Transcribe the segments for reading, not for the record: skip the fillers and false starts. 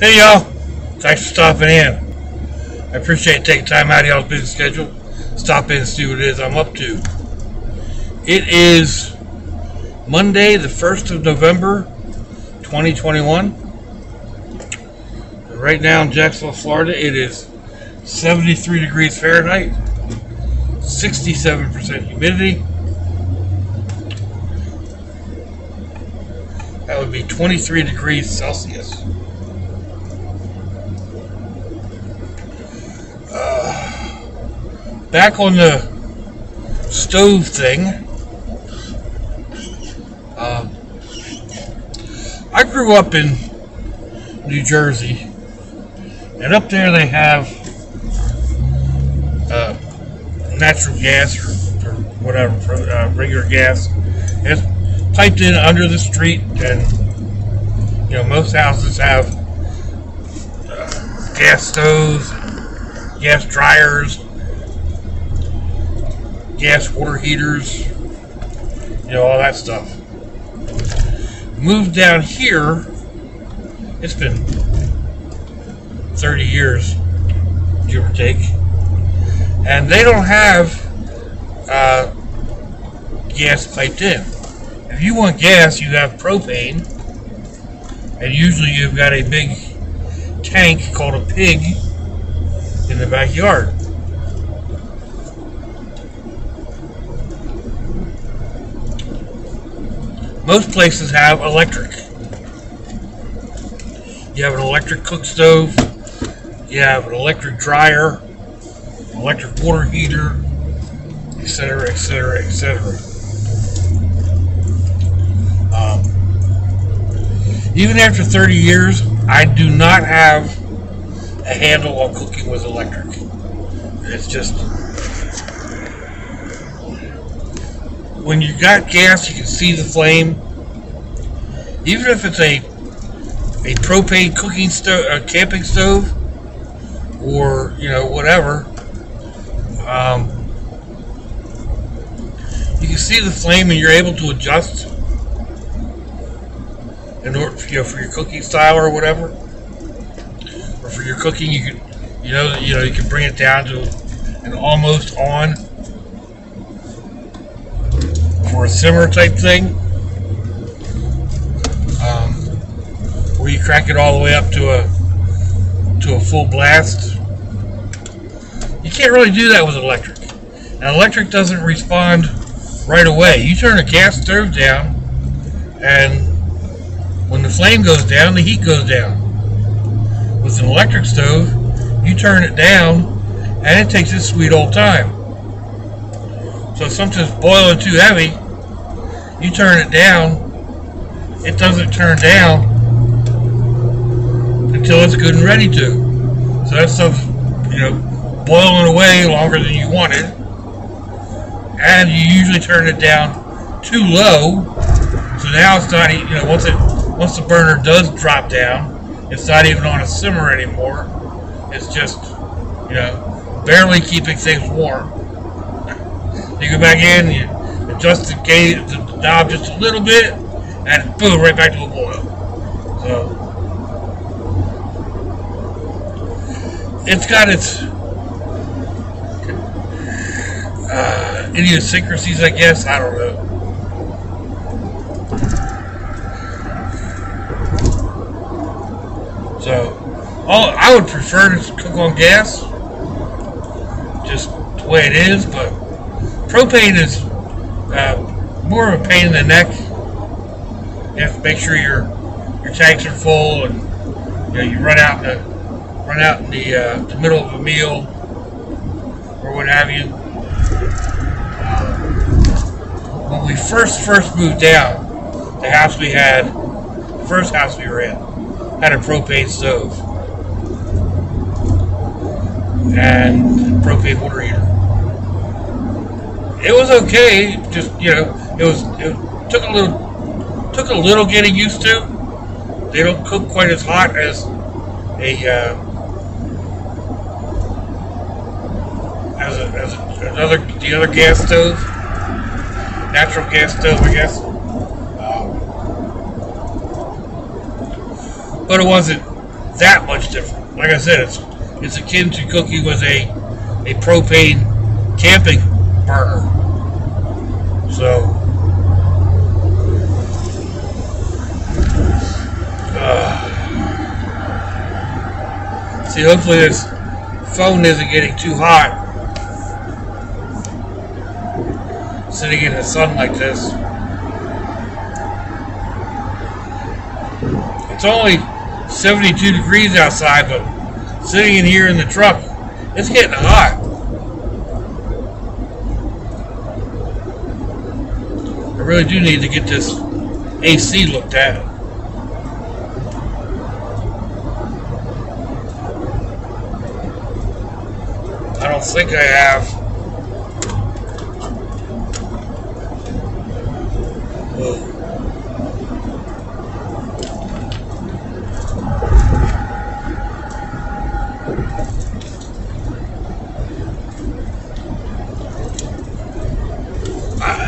Hey y'all, thanks for stopping in. I appreciate taking time out of y'all's busy schedule. Stop in and see what it is I'm up to. It is Monday, the 1st of November, 2021. Right now in Jacksonville, Florida, it is 73 degrees Fahrenheit, 67% humidity. That would be 23 degrees Celsius. Back on the stove thing, I grew up in New Jersey, and up there they have natural gas or whatever, regular gas. It's piped in under the street, and most houses have gas stoves, gas dryers, gas water heaters, all that stuff. Moved down here, it's been 30 years, give or take, and they don't have gas piped in. If you want gas, you have propane, and usually you've got a big tank called a pig in the backyard. Most places have electric. You have an electric cook stove, you have an electric dryer, electric water heater, etc., etc., etc. Even after 30 years, I do not have a handle on cooking with electric. It's just, when you got gas, you can see the flame. Even if it's a propane cooking stove, a camping stove, or whatever, you can see the flame, and you're able to adjust in order, for your cooking style or whatever, or for your cooking. You can, you can bring it down to an almost on, for a simmer type thing, where you crank it all the way up to a full blast. You can't really do that with electric. And electric doesn't respond right away. You turn a gas stove down, and when the flame goes down, the heat goes down. With an electric stove, you turn it down, and it takes its sweet old time. So if something's boiling too heavy, you turn it down, it doesn't turn down until it's good and ready to. So that stuff's, boiling away longer than you wanted, and you usually turn it down too low, so now it's not, once the burner does drop down, it's not even on a simmer anymore. It's just, barely keeping things warm. You go back in, you adjust the knob just a little bit, and boom, right back to a boil. So it's got its idiosyncrasies, I guess. I don't know. So I would prefer to cook on gas, just the way it is, but propane is more of a pain in the neck. You have to make sure your tanks are full, and you run out in the middle of a meal or what have you. When we first moved down, the first house we were in, had a propane stove and propane water heater. It was okay, just it took a little getting used to. They don't cook quite as hot as the other gas stove, natural gas stove, I guess. But it wasn't that much different. Like I said, it's akin to cooking with a propane camping burner. So see, hopefully this phone isn't getting too hot sitting in the sun like this. It's only 72 degrees outside, but sitting in here in the truck, it's getting hot. I really do need to get this AC looked at. I don't think I have. Whoa.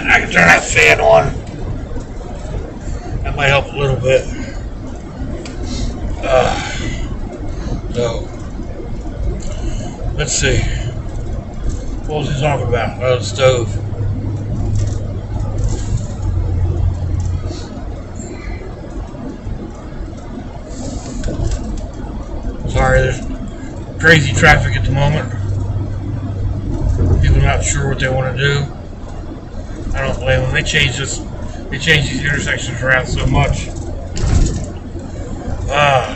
I can turn that fan on. That might help a little bit. So, let's see. What was he talking about? Oh, the stove. Sorry, there's crazy traffic at the moment. People not sure what they want to do. I don't blame them. They change these intersections around so much.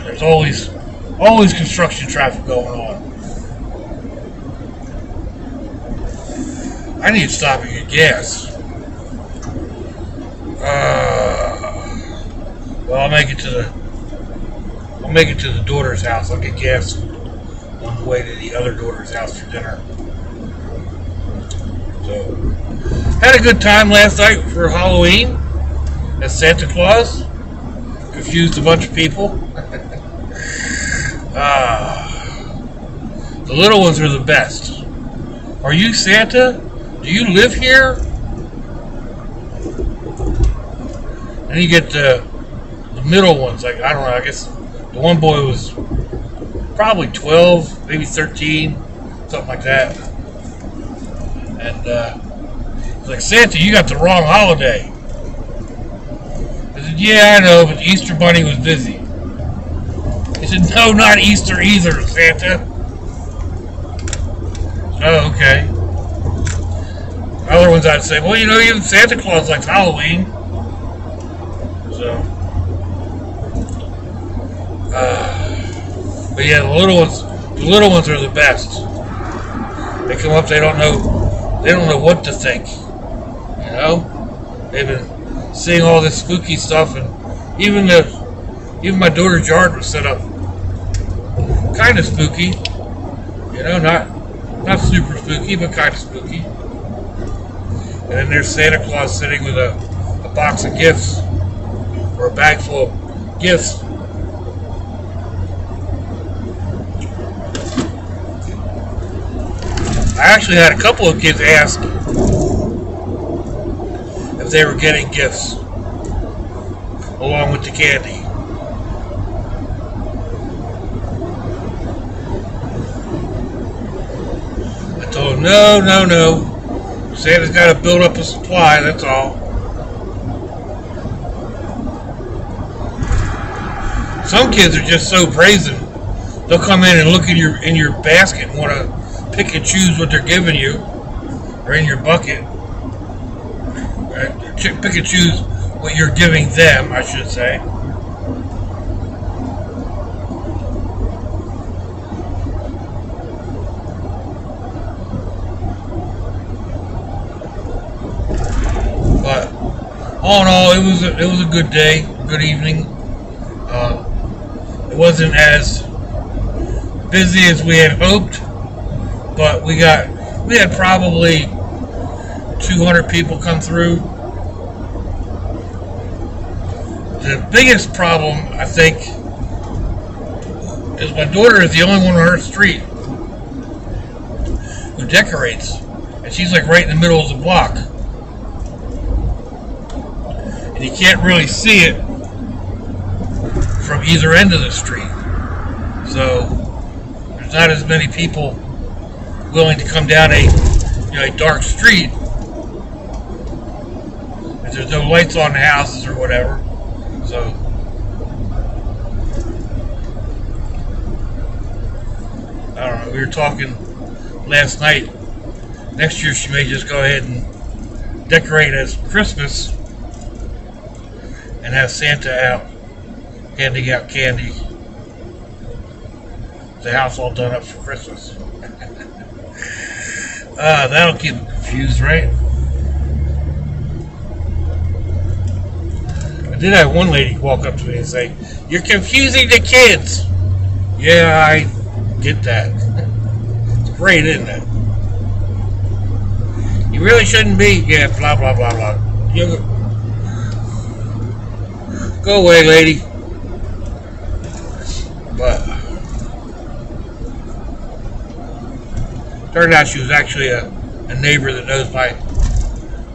There's always construction traffic going on. I need to stop and get gas. Well, I'll make it to the daughter's house. I'll get gas on the way to the other daughter's house for dinner. So, had a good time last night for Halloween as Santa Claus. Confused a bunch of people. The little ones are the best. Are you Santa? Do you live here? And you get the middle ones. Like, I don't know, I guess the one boy was probably 12, maybe 13, something like that. And he's like, Santa, you got the wrong holiday. I said, yeah, I know, but the Easter Bunny was busy. He said, no, not Easter either, Santa. Oh, okay. Other ones I'd say, well, you know, even Santa Claus likes Halloween. So, but yeah, the little ones are the best. They come up, they don't know what to think. You know, they've been seeing all this spooky stuff, and even my daughter's yard was set up kind of spooky. You know, not super spooky, but kind of spooky. And then there's Santa Claus sitting with a box of gifts, or a bag full of gifts. I actually had a couple of kids ask if they were getting gifts along with the candy. I told them, no. Santa's got to build up a supply, that's all. Some kids are just so brazen. They'll come in and look in your basket and want to pick and choose what they're giving you, or in your bucket. Pick and choose what you're giving them, I should say. But all in all, it was a good day, good evening. It wasn't as busy as we had hoped, but we had probably 200 people come through. The biggest problem, I think, is my daughter is the only one on her street who decorates, and she's like right in the middle of the block, and you can't really see it from either end of the street. So there's not as many people willing to come down a dark street if there's no lights on the houses or whatever. So I don't know. We were talking last night. Next year she may just go ahead and decorate as Christmas and have Santa out handing out candy. The house all done up for Christmas. That'll keep them confused, right? I did have one lady walk up to me and say, "You're confusing the kids." Yeah, I get that. It's great, isn't it? You really shouldn't be. Yeah, blah, blah, blah, blah. Go away, lady. But turned out she was actually a neighbor that knows my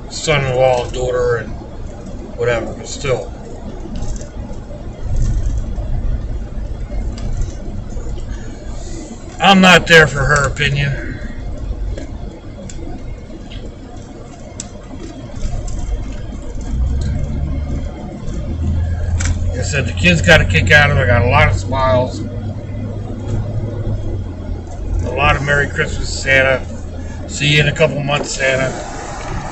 son-in-law, daughter, and whatever, but still. I'm not there for her opinion. Like I said, the kids got a kick out of it. I got a lot of smiles. A lot of Merry Christmas, Santa. See you in a couple months, Santa.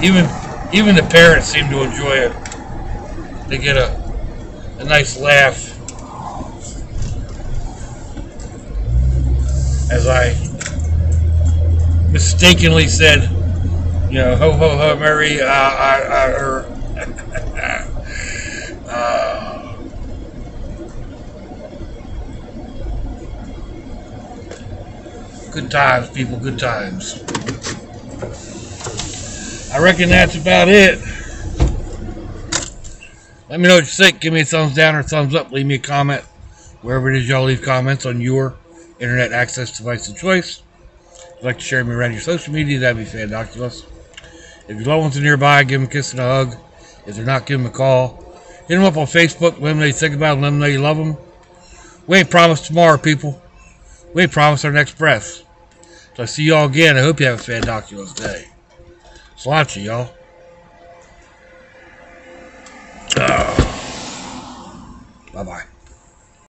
Even the parents seem to enjoy it. They get a nice laugh as I mistakenly said, ho ho ho, Merry, good times, people, good times. I reckon that's about it. Let me know what you think. Give me a thumbs down or thumbs up. Leave me a comment wherever it is y'all leave comments on your internet access device of choice. If you'd like to share me around your social media, that'd be fantabulous. If your loved ones are nearby, give them a kiss and a hug. If they're not, give them a call. Hit them up on Facebook. Let them know you think about them. Let them know you love them. We ain't promised tomorrow, people. We ain't promised our next breath. So I see y'all again. I hope you have a fantabulous day. Sláinte, y'all. Bye-bye.